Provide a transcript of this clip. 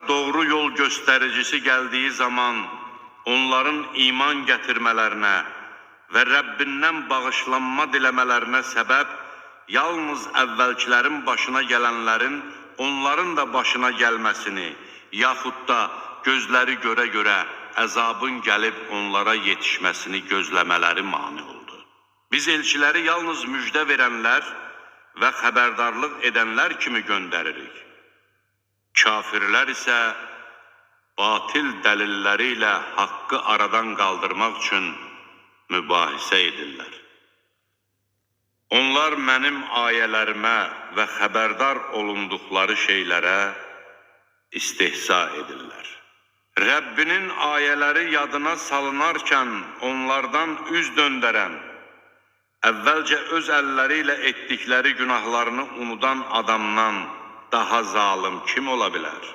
doğru yol göstericisi geldiği zaman onların iman getirmelerine ve Rabbindən bağışlanma diləmələrinə səbəb yalnız əvvəlkilərin başına gələnlərin onların da başına gəlməsini, yaxud da gözləri görə-görə əzabın gəlib onlara yetişməsini gözləmələri mane oldu. Biz elçiləri yalnız müjdə verənlər və xəbərdarlıq edənlər kimi göndəririk. Kafirlər isə batil dəlilləri ilə haqqı aradan qaldırmaq üçün mübahisə edirlər. Onlar mənim ayələrimə və xəbərdar olunduqları şeylərə istehza edirlər. Rəbbinin ayələri yadına salınarkən onlardan üz döndərən, əvvəlcə öz əlləri ilə etdikləri günahlarını unudan adamdan daha zalım kim ola bilər?